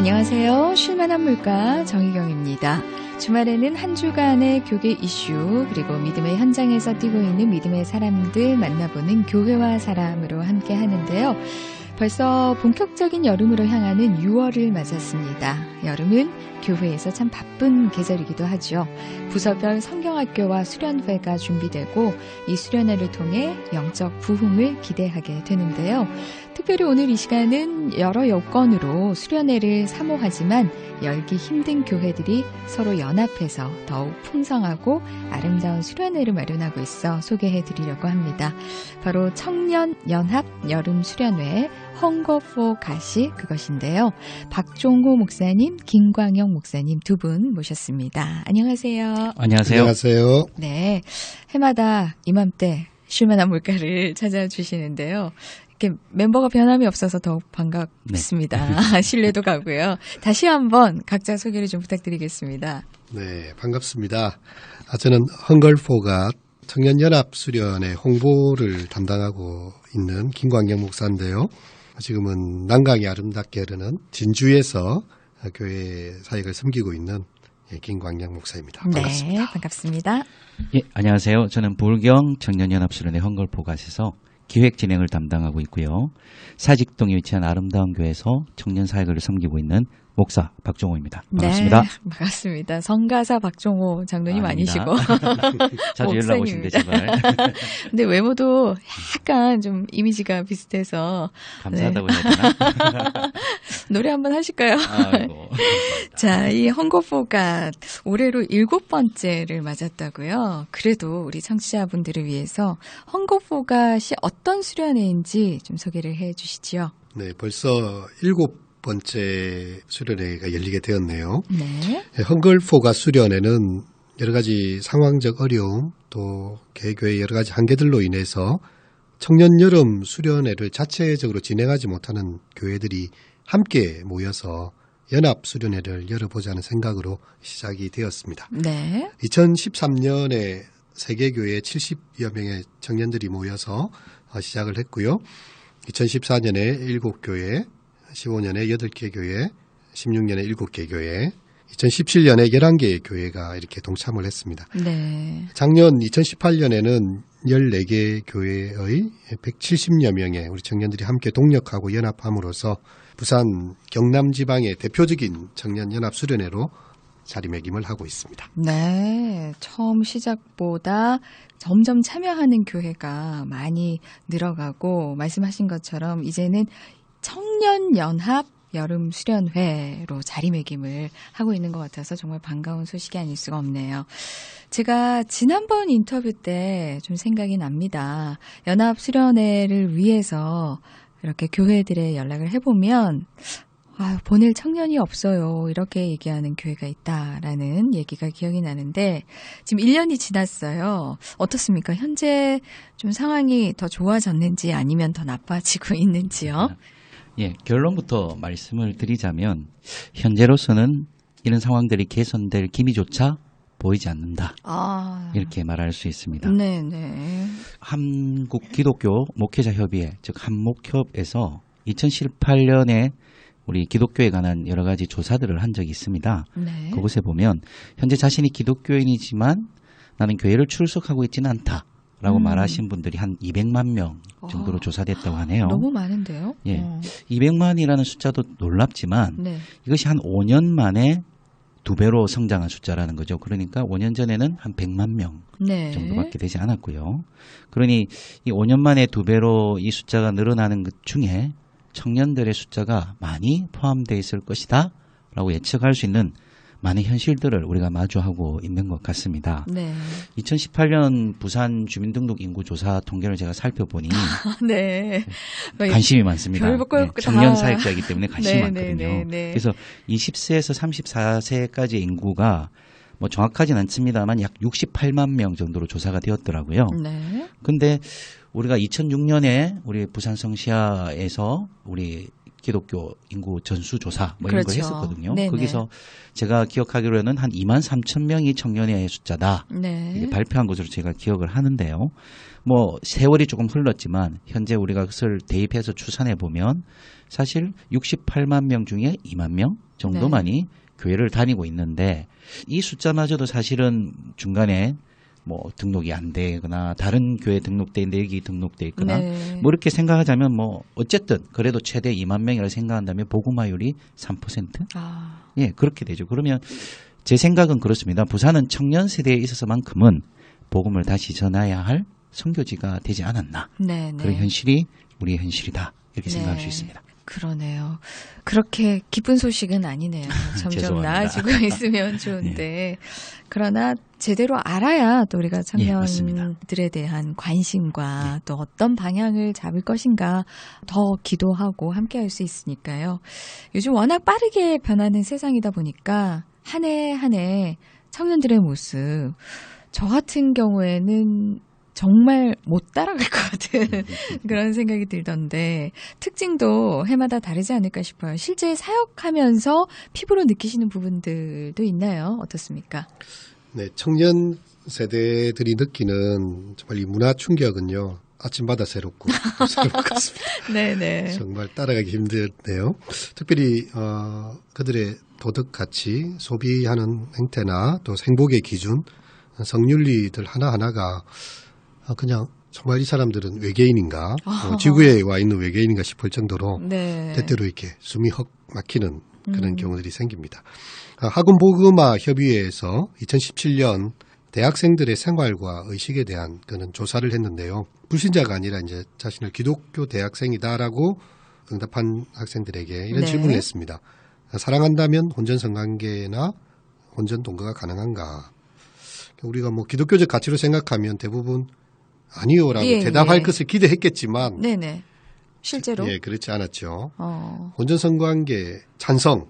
안녕하세요. 쉴만한 물가 정희경입니다. 주말에는 한 주간의 교계 이슈 그리고 믿음의 현장에서 뛰고 있는 믿음의 사람들 만나보는 교회와 사람으로 함께 하는데요. 벌써 본격적인 여름으로 향하는 6월을 맞았습니다. 여름은 교회에서 참 바쁜 계절이기도 하죠. 부서별 성경학교와 수련회가 준비되고 이 수련회를 통해 영적 부흥을 기대하게 되는데요. 특별히 오늘 이 시간은 여러 여건으로 수련회를 사모하지만 열기 힘든 교회들이 서로 연합해서 더욱 풍성하고 아름다운 수련회를 마련하고 있어 소개해드리려고 합니다. 바로 청년연합 여름수련회 헝거4 가시 그것인데요. 박종호 목사님, 김광영 목사님 두 분 모셨습니다. 안녕하세요. 안녕하세요. 안녕하세요. 네, 해마다 이맘때 쉴만한 물가를 찾아주시는데요. 이렇게 멤버가 변함이 없어서 더욱 반갑습니다. 네. 신뢰도 가고요. 다시 한번 각자 소개를 좀 부탁드리겠습니다. 네, 반갑습니다. 저는 헝거4가 청년연합 수련의 홍보를 담당하고 있는 김광영 목사인데요. 지금은 난강이 아름답게 흐르는 진주에서 교회 사역을 섬기고 있는 김광영 목사입니다. 반갑습니다. 네, 반갑습니다. 예, 안녕하세요. 저는 불경 청년연합 수련회 헝거4갓에서 기획 진행을 담당하고 있고요. 사직동에 위치한 아름다운 교회에서 청년 사역을 섬기고 있는 목사 박종호입니다. 반갑습니다. 네, 반갑습니다. 성가사 박종호 장로님 아니시고 자주 연락 오신데 제발. 근데 외모도 약간 좀 이미지가 비슷해서 감사하다고 해야 되나? 노래 한번 하실까요? 아이고. 자, 이 헝거4갓 올해로 7번째를 맞았다고요. 그래도 우리 청취자분들을 위해서 헝거4갓이 어떤 수련회인지 좀 소개를 해 주시지요. 네, 벌써 7번째 수련회가 열리게 되었네요. 네. 헝거4갓 수련회는 여러 가지 상황적 어려움 또 개교의 여러 가지 한계들로 인해서 청년 여름 수련회를 자체적으로 진행하지 못하는 교회들이 함께 모여서 연합 수련회를 열어보자는 생각으로 시작이 되었습니다. 네. 2013년에 세계교회 70여 명의 청년들이 모여서 시작을 했고요. 2014년에 7교회, 15년에 8개 교회, 16년에 7개 교회, 2017년에 11개의 교회가 이렇게 동참을 했습니다. 네. 작년 2018년에는 14개 교회의 170여 명의 우리 청년들이 함께 동력하고 연합함으로써 부산 경남 지방의 대표적인 청년연합 수련회로 자리매김을 하고 있습니다. 네. 처음 시작보다 점점 참여하는 교회가 많이 늘어가고 말씀하신 것처럼 이제는 청년연합 여름 수련회로 자리매김을 하고 있는 것 같아서 정말 반가운 소식이 아닐 수가 없네요. 제가 지난번 인터뷰 때 좀 생각이 납니다. 연합 수련회를 위해서 이렇게 교회들에 연락을 해보면 보낼 청년이 없어요. 이렇게 얘기하는 교회가 있다라는 얘기가 기억이 나는데 지금 1년이 지났어요. 어떻습니까? 현재 좀 상황이 더 좋아졌는지 아니면 더 나빠지고 있는지요? 예, 결론부터 말씀을 드리자면 현재로서는 이런 상황들이 개선될 기미조차 보이지 않는다. 이렇게 말할 수 있습니다. 네네. 한국 기독교 목회자 협의회, 즉 한목협에서 2018년에 우리 기독교에 관한 여러 가지 조사들을 한 적이 있습니다. 네. 그곳에 보면 현재 자신이 기독교인이지만 나는 교회를 출석하고 있지는 않다라고 말하신 분들이 한 200만 명 정도로 조사됐다고 하네요. 너무 많은데요? 예, 200만이라는 숫자도 놀랍지만 네. 이것이 한 5년 만에 2배로 성장한 숫자라는 거죠. 그러니까 5년 전에는 한 100만 명 네. 정도밖에 되지 않았고요. 그러니 이 5년 만에 2배로 이 숫자가 늘어나는 것 중에 청년들의 숫자가 많이 포함되어 있을 것이다 라고 예측할 수 있는 많은 현실들을 우리가 마주하고 있는 것 같습니다. 네. 2018년 부산 주민등록 인구 조사 통계를 제가 살펴보니 네. 관심이 많습니다. 청년 사역자이기 때문에 관심이 많거든요. 그래서 20세에서 34세까지 인구가 뭐 정확하진 않습니다만 약 68만 명 정도로 조사가 되었더라고요. 네. 근데 우리가 2006년에 우리 부산 성시아에서 우리 기독교 인구 전수조사 뭐 그렇죠. 이런 거 했었거든요. 네네. 거기서 제가 기억하기로는 한 2만 3천 명이 청년의 숫자다. 네. 이게 발표한 것으로 제가 기억을 하는데요. 뭐 세월이 조금 흘렀지만 현재 우리가 그것을 대입해서 추산해 보면 사실 68만 명 중에 2만 명 정도만이 교회를 다니고 있는데 이 숫자마저도 사실은 중간에 뭐 등록이 안 되거나 다른 교회 등록돼 있는데 여기 등록돼 있거나 네. 뭐 이렇게 생각하자면 뭐 어쨌든 그래도 최대 2만 명이라고 생각한다면 복음화율이 3%? 아, 예, 그렇게 되죠. 그러면 제 생각은 그렇습니다. 부산은 청년 세대에 있어서만큼은 복음을 다시 전해야 할 선교지가 되지 않았나. 네, 그런 네. 현실이 우리의 현실이다. 이렇게 네. 생각할 수 있습니다. 그러네요. 그렇게 기쁜 소식은 아니네요. 점점 죄송합니다. 나아지고 있으면 좋은데. 그러나 제대로 알아야 또 우리가 맞습니다. 청년들에 대한 관심과 또 어떤 방향을 잡을 것인가 더 기도하고 함께 할 수 있으니까요. 요즘 워낙 빠르게 변하는 세상이다 보니까 한 해 한 해 청년들의 모습, 저 같은 경우에는 정말 못 따라갈 것 같은 그런 생각이 들던데 특징도 해마다 다르지 않을까 싶어요. 실제 사역하면서 피부로 느끼시는 부분들도 있나요? 어떻습니까? 네, 청년 세대들이 느끼는 정말 이 문화 충격은요. 아침마다 새롭고 새로운 것 같습니다. 네네. 정말 따라가기 힘드네요. 특별히 그들의 도덕 가치, 소비하는 행태나 또 행복의 기준, 성윤리들 하나하나가 그냥 정말 이 사람들은 외계인인가, 지구에 와 있는 외계인인가 싶을 정도로 네. 때때로 이렇게 숨이 헉 막히는 그런 경우들이 생깁니다. 학원복음화 협의회에서 2017년 대학생들의 생활과 의식에 대한 그런 조사를 했는데요. 불신자가 아니라 이제 자신을 기독교 대학생이다라고 응답한 학생들에게 이런 네. 질문을 했습니다. 사랑한다면 혼전 성관계나 혼전 동거가 가능한가? 우리가 뭐 기독교적 가치로 생각하면 대부분 아니요라고 예, 대답할 예. 것을 기대했겠지만 네네. 실제로? 예, 그렇지 않았죠. 어. 혼전 성관계 찬성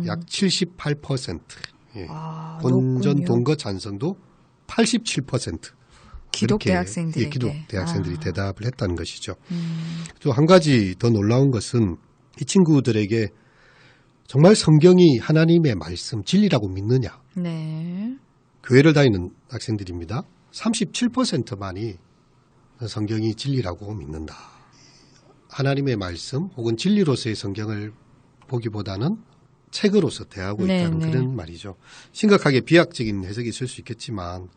약 78%. 예. 아, 혼전 높군요. 동거 찬성도 87%. 기독 그렇게, 대학생들에게. 예, 기독 대학생들이 아. 대답을 했다는 것이죠. 또 한 가지 더 놀라운 것은 이 친구들에게 정말 성경이 하나님의 말씀 진리라고 믿느냐. 네. 교회를 다니는 학생들입니다. 37%만이 성경이 진리라고 믿는다. 하나님의 말씀 혹은 진리로서의 성경을 보기보다는 책으로서 대하고 있다는 네네. 그런 말이죠. 심각하게 비약적인 해석이 있을 수 있겠지만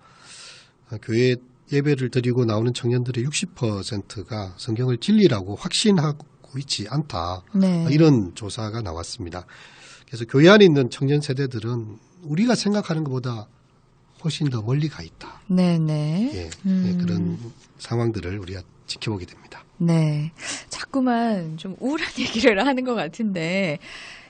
교회 예배를 드리고 나오는 청년들의 60%가 성경을 진리라고 확신하고 있지 않다. 네. 이런 조사가 나왔습니다. 그래서 교회 안에 있는 청년 세대들은 우리가 생각하는 것보다 훨씬 더 멀리 가 있다. 네네. 예, 예, 그런 상황들을 우리가 지켜보게 됩니다. 네. 자꾸만 좀 우울한 얘기를 하는 것 같은데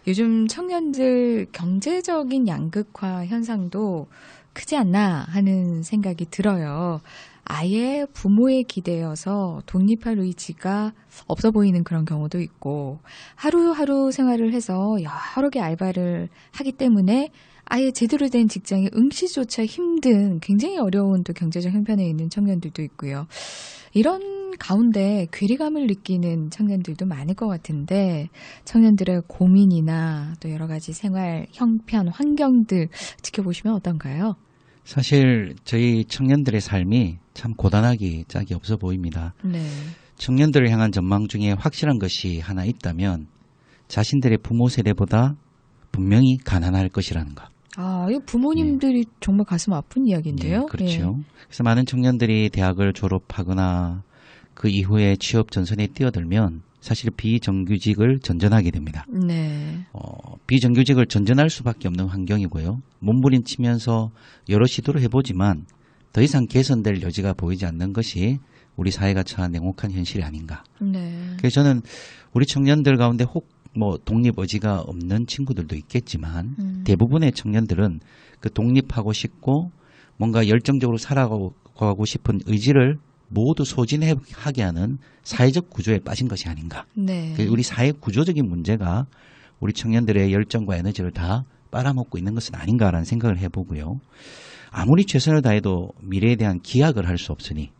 요즘 청년들 경제적인 양극화 현상도 크지 않나 하는 생각이 들어요. 아예 부모의 기대여서 독립할 의지가 없어 보이는 그런 경우도 있고 하루하루 생활을 해서 여러 개 알바를 하기 때문에 아예 제대로 된 직장에 응시조차 힘든 굉장히 어려운 또 경제적 형편에 있는 청년들도 있고요. 이런 가운데 괴리감을 느끼는 청년들도 많을 것 같은데 청년들의 고민이나 또 여러 가지 생활 형편, 환경들 지켜보시면 어떤가요? 사실 저희 청년들의 삶이 참 고단하기 짝이 없어 보입니다. 네. 청년들을 향한 전망 중에 확실한 것이 하나 있다면 자신들의 부모 세대보다 분명히 가난할 것이라는 것. 아, 이 부모님들이 정말 가슴 아픈 이야기인데요. 네, 그렇죠. 그래서 많은 청년들이 대학을 졸업하거나 그 이후에 취업 전선에 뛰어들면 사실 비정규직을 전전하게 됩니다. 네. 비정규직을 전전할 수밖에 없는 환경이고요. 몸부림치면서 여러 시도를 해보지만 더 이상 개선될 여지가 보이지 않는 것이 우리 사회가 처한 냉혹한 현실이 아닌가. 네. 그래서 저는 우리 청년들 가운데 혹 뭐 독립 의지가 없는 친구들도 있겠지만 대부분의 청년들은 그 독립하고 싶고 뭔가 열정적으로 살아가고 싶은 의지를 모두 소진하게 하는 사회적 구조에 빠진 것이 아닌가. 네. 우리 사회 구조적인 문제가 우리 청년들의 열정과 에너지를 다 빨아먹고 있는 것은 아닌가라는 생각을 해보고요. 아무리 최선을 다해도 미래에 대한 기약을 할 수 없으니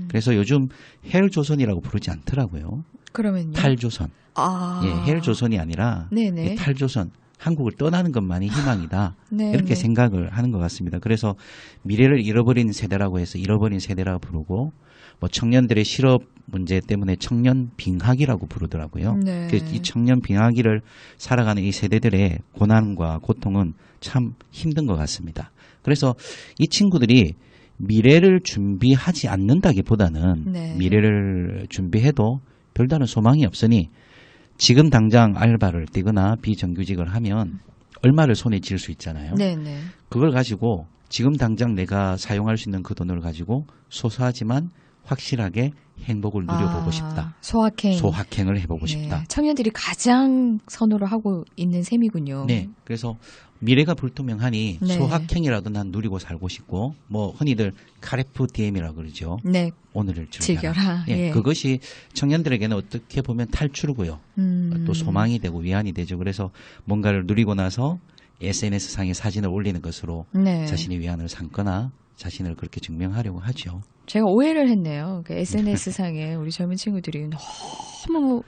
그래서 요즘 헬조선이라고 부르지 않더라고요. 그러면요? 탈조선. 아. 예, 헬조선이 아니라 네네. 예, 탈조선. 한국을 떠나는 것만이 희망이다. 네, 이렇게 네. 생각을 하는 것 같습니다. 그래서 미래를 잃어버린 세대라고 해서 잃어버린 세대라고 부르고 뭐 청년들의 실업 문제 때문에 청년 빙하기라고 부르더라고요. 네. 그래서 이 청년 빙하기를 살아가는 이 세대들의 고난과 고통은 참 힘든 것 같습니다. 그래서 이 친구들이 미래를 준비하지 않는다기보다는 네. 미래를 준비해도 별다른 소망이 없으니 지금 당장 알바를 뛰거나 비정규직을 하면 얼마를 손에 쥘 수 있잖아요. 네네. 그걸 가지고 지금 당장 내가 사용할 수 있는 그 돈을 가지고 소소하지만 확실하게 행복을 누려보고 싶다. 소확행을 해보고 싶다. 청년들이 가장 선호를 하고 있는 셈이군요. 네. 그래서 미래가 불투명하니 네. 소확행이라도 난 누리고 살고 싶고 뭐 흔히들 카레프 디엠이라고 그러죠. 네. 오늘을 즐겨라. 예, 예. 그것이 청년들에게는 어떻게 보면 탈출이고요. 또 소망이 되고 위안이 되죠. 그래서 뭔가를 누리고 나서 SNS상에 사진을 올리는 것으로 네. 자신의 위안을 삼거나 자신을 그렇게 증명하려고 하죠. 제가 오해를 했네요. 그 SNS상에 우리 젊은 친구들이 너무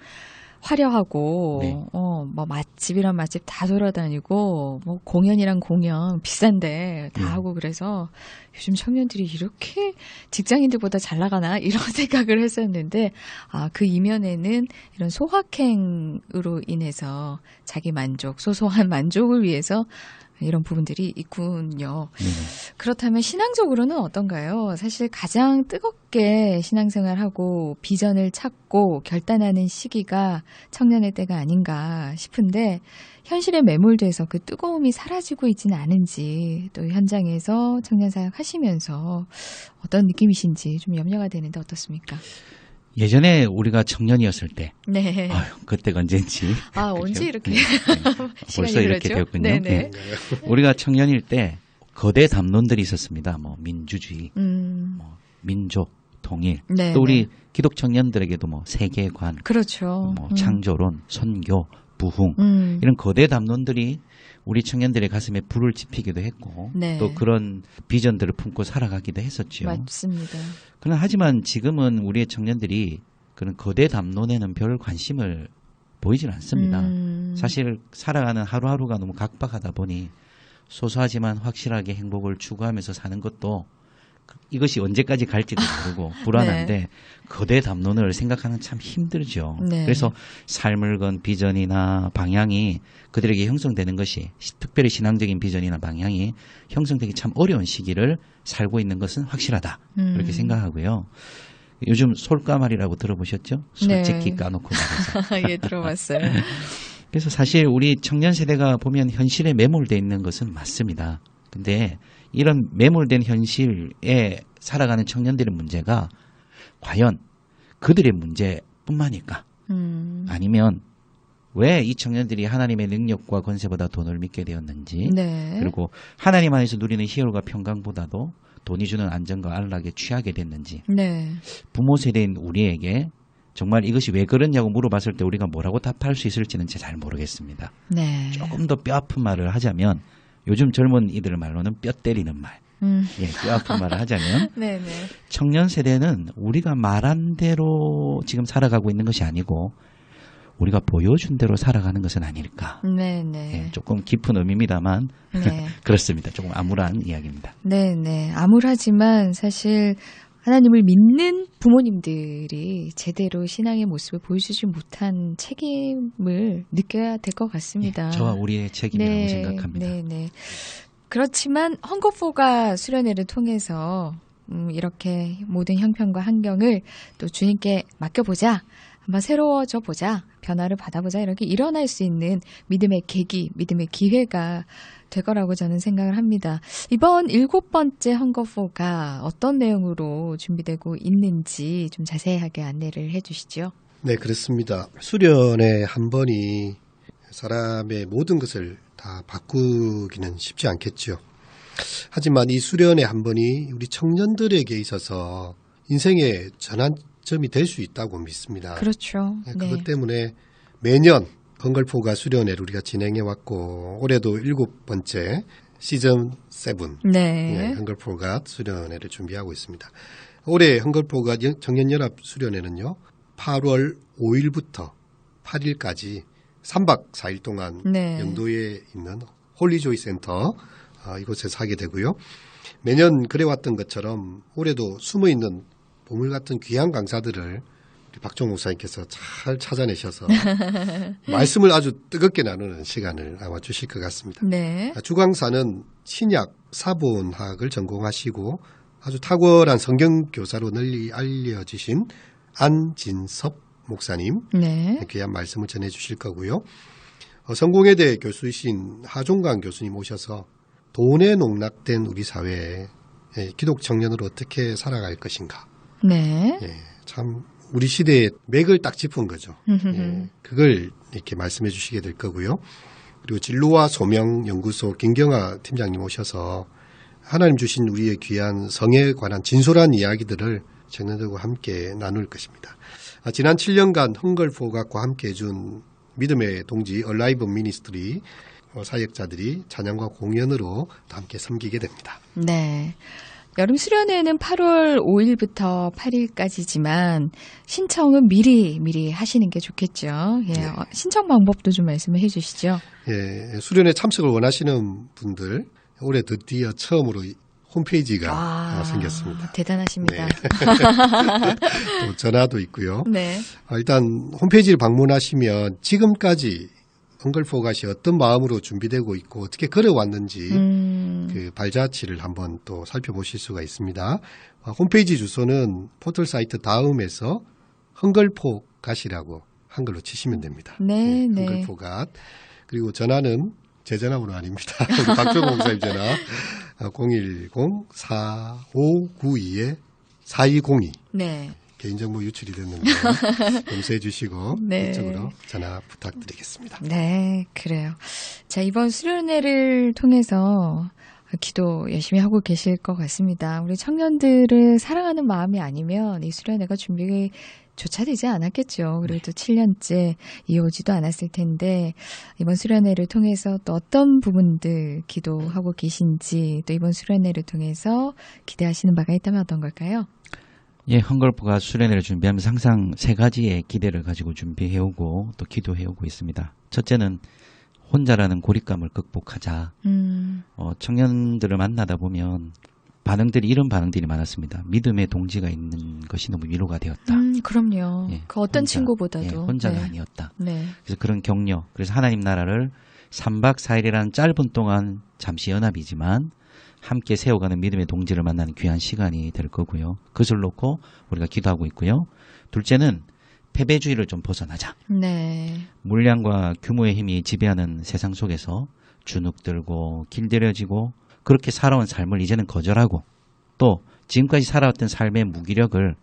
화려하고 네. 뭐 맛집이란 맛집 다 돌아다니고 뭐 공연이란 공연 비싼데 다 하고 그래서 요즘 청년들이 이렇게 직장인들보다 잘 나가나 이런 생각을 했었는데 그 이면에는 이런 소확행으로 인해서 자기 만족, 소소한 만족을 위해서 이런 부분들이 있군요. 네. 그렇다면 신앙적으로는 어떤가요? 사실 가장 뜨겁게 신앙생활하고 비전을 찾고 결단하는 시기가 청년의 때가 아닌가 싶은데 현실에 매몰돼서 그 뜨거움이 사라지고 있지는 않은지 또 현장에서 청년사역 하시면서 어떤 느낌이신지 좀 염려가 되는데 어떻습니까? 예전에 우리가 청년이었을 때, 네. 그때가 언제인지. 언제 이렇게 벌써 이렇게 되었군요. 네네. 네. 우리가 청년일 때 거대 담론들이 있었습니다. 뭐 민주주의, 뭐 민족, 통일. 네, 또 우리 네. 기독 청년들에게도 뭐 세계관, 그렇죠. 뭐 창조론, 선교, 부흥 이런 거대 담론들이 우리 청년들의 가슴에 불을 지피기도 했고 네. 또 그런 비전들을 품고 살아가기도 했었죠. 맞습니다. 그러나 하지만 지금은 우리의 청년들이 그런 거대 담론에는 별 관심을 보이질 않습니다. 사실 살아가는 하루하루가 너무 각박하다 보니 소소하지만 확실하게 행복을 추구하면서 사는 것도 이것이 언제까지 갈지도 모르고 불안한데 네. 거대 담론을 생각하는 참 힘들죠. 네. 그래서 삶을 건 비전이나 방향이 그들에게 형성되는 것이 특별히 신앙적인 비전이나 방향이 형성되기 참 어려운 시기를 살고 있는 것은 확실하다. 그렇게 생각하고요. 요즘 솔까말이라고 들어보셨죠? 솔직히 네. 까놓고 말해서. 예, 들어봤어요. 그래서 사실 우리 청년 세대가 보면 현실에 매몰되어 있는 것은 맞습니다. 근데 이런 매몰된 현실에 살아가는 청년들의 문제가 과연 그들의 문제뿐만일까? 아니면 왜 이 청년들이 하나님의 능력과 권세보다 돈을 믿게 되었는지 네. 그리고 하나님 안에서 누리는 희열과 평강보다도 돈이 주는 안정과 안락에 취하게 됐는지 네. 부모 세대인 우리에게 정말 이것이 왜 그러냐고 물어봤을 때 우리가 뭐라고 답할 수 있을지는 잘 모르겠습니다. 네. 조금 더 뼈 아픈 말을 하자면 요즘 젊은 이들 말로는 뼈 때리는 말. 예, 뼈 아픈 말을 하자면 네네. 청년 세대는 우리가 말한 대로 지금 살아가고 있는 것이 아니고 우리가 보여준 대로 살아가는 것은 아닐까. 네네. 예, 조금 깊은 의미입니다만 네. 그렇습니다. 조금 암울한 이야기입니다. 네네. 암울하지만 사실 하나님을 믿는 부모님들이 제대로 신앙의 모습을 보여주지 못한 책임을 느껴야 될 것 같습니다. 예, 저와 우리의 책임이라고 생각합니다. 네네. 그렇지만 헝거포가 수련회를 통해서 이렇게 모든 형편과 환경을 또 주님께 맡겨보자. 한번 새로워져 보자. 변화를 받아보자. 이렇게 일어날 수 있는 믿음의 계기, 믿음의 기회가 될 거라고 저는 생각을 합니다. 이번 7번째 헝거포가 어떤 내용으로 준비되고 있는지 좀 자세하게 안내를 해 주시죠. 네, 그렇습니다. 수련의 한 번이 사람의 모든 것을 다 바꾸기는 쉽지 않겠죠. 하지만 이 수련의 한 번이 우리 청년들에게 있어서 인생의 전환점이 될 수 있다고 믿습니다. 그렇죠. 그것 때문에 매년 건걸포가 수련회를 우리가 진행해 왔고 올해도 7번째 시즌 7 네. 건걸포가 수련회를 준비하고 있습니다. 올해 헝걸포가 청년연합 수련회는요. 8월 5일부터 8일까지 3박 4일 동안 네. 영도에 있는 홀리조이 센터 이곳에서 하게 되고요. 매년 그래왔던 것처럼 올해도 숨어있는 보물 같은 귀한 강사들을 우리 박종 목사님께서 잘 찾아내셔서 말씀을 아주 뜨겁게 나누는 시간을 아마 주실 것 같습니다. 네. 주강사는 신약 사본학을 전공하시고 아주 탁월한 성경교사로 널리 알려지신 안진섭 목사님 네. 귀한 말씀을 전해주실 거고요. 성공회대 교수이신 하종강 교수님 오셔서 돈에 농락된 우리 사회에 기독 청년으로 어떻게 살아갈 것인가. 네. 참 우리 시대의 맥을 딱 짚은 거죠. 그걸 이렇게 말씀해 주시게 될 거고요. 그리고 진로와 소명 연구소 김경아 팀장님 오셔서 하나님 주신 우리의 귀한 성에 관한 진솔한 이야기들을 청년들과 함께 나눌 것입니다. 지난 7년간 헝걸포각과 함께 해준 믿음의 동지 얼라이브 미니스트리 사역자들이 찬양과 공연으로 함께 섬기게 됩니다. 네. 여름 수련회는 8월 5일부터 8일까지지만 신청은 미리 하시는 게 좋겠죠. 예, 네. 신청 방법도 좀 말씀을 해주시죠. 예, 수련회 참석을 원하시는 분들 올해 드디어 처음으로 홈페이지가 생겼습니다. 대단하십니다. 네. 또 전화도 있고요. 네. 일단 홈페이지를 방문하시면 지금까지 헝걸포갓이 어떤 마음으로 준비되고 있고 어떻게 걸어왔는지 그 발자취를 한번 또 살펴보실 수가 있습니다. 홈페이지 주소는 포털 사이트 다음에서 헝걸포갓이라고 한글로 치시면 됩니다. 네, 네. 헝걸포갓. 그리고 전화는 제 전화번호 아닙니다. 우리 박종호 목사님 전화 010-4592-4202. 네. 개인정보 유출이 됐는데 용서해 주시고 네. 이쪽으로 전화 부탁드리겠습니다. 네, 그래요. 자, 이번 수련회를 통해서 기도 열심히 하고 계실 것 같습니다. 우리 청년들을 사랑하는 마음이 아니면 이 수련회가 준비조차 되지 않았겠죠. 그래도 7년째 이어오지도 않았을 텐데 이번 수련회를 통해서 또 어떤 부분들 기도하고 계신지 또 이번 수련회를 통해서 기대하시는 바가 있다면 어떤 걸까요? 예, 헝걸포가 수련회를 준비하면서 항상 세 가지의 기대를 가지고 준비해오고 또 기도해오고 있습니다. 첫째는 혼자라는 고립감을 극복하자. 청년들을 만나다 보면 이런 반응들이 많았습니다. 믿음의 동지가 있는 것이 너무 위로가 되었다. 그럼요. 예, 그 어떤 혼자, 친구보다도. 예, 혼자가 네. 아니었다. 네. 그래서 그런 격려. 그래서 하나님 나라를 3박 4일이라는 짧은 동안 잠시 연합이지만 함께 세워가는 믿음의 동지를 만나는 귀한 시간이 될 거고요. 그것을 놓고 우리가 기도하고 있고요. 둘째는 패배주의를 좀 벗어나자. 네. 물량과 규모의 힘이 지배하는 세상 속에서 주눅들고 길들여지고 그렇게 살아온 삶을 이제는 거절하고 또 지금까지 살아왔던 삶의 무기력을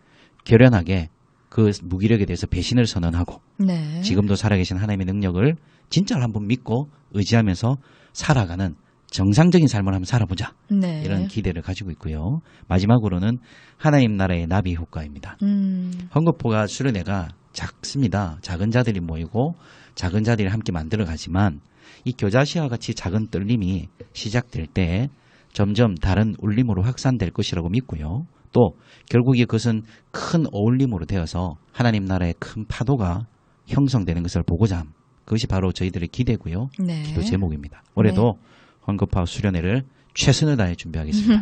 결연하게 그 무기력에 대해서 배신을 선언하고 네. 지금도 살아계신 하나님의 능력을 진짜로 한번 믿고 의지하면서 살아가는 정상적인 삶을 한번 살아보자. 네. 이런 기대를 가지고 있고요. 마지막으로는 하나님 나라의 나비 효과입니다. 헝거포가 수련회가 작습니다. 작은 자들이 모이고 작은 자들이 함께 만들어가지만 이 교자시와 같이 작은 떨림이 시작될 때 점점 다른 울림으로 확산될 것이라고 믿고요. 또 결국에 그것은 큰 어울림으로 되어서 하나님 나라의 큰 파도가 형성되는 것을 보고자 함. 그것이 바로 저희들의 기대고요. 네. 기도 제목입니다. 올해도 헝거파 수련회를 최선을 다해 준비하겠습니다.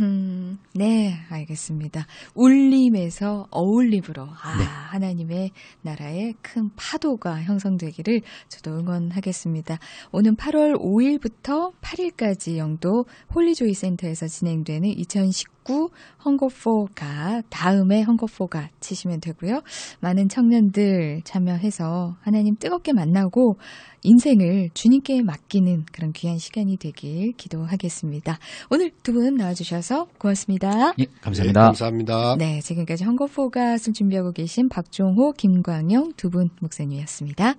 네, 알겠습니다. 울림에서 어울림으로 네. 하나님의 나라의 큰 파도가 형성되기를 저도 응원하겠습니다. 오는 8월 5일부터 8일까지 영도 홀리조이 센터에서 진행되는 2019 헝거포가 다음에 헝거포가 치시면 되고요. 많은 청년들 참여해서 하나님 뜨겁게 만나고 인생을 주님께 맡기는 그런 귀한 시간이 되길 기도하겠습니다. 오늘 두 분 나와주셔서 고맙습니다. 예, 감사합니다. 네, 감사합니다. 네, 지금까지 헝거포갓을 준비하고 계신 박종호, 김광영 두 분 목사님이었습니다.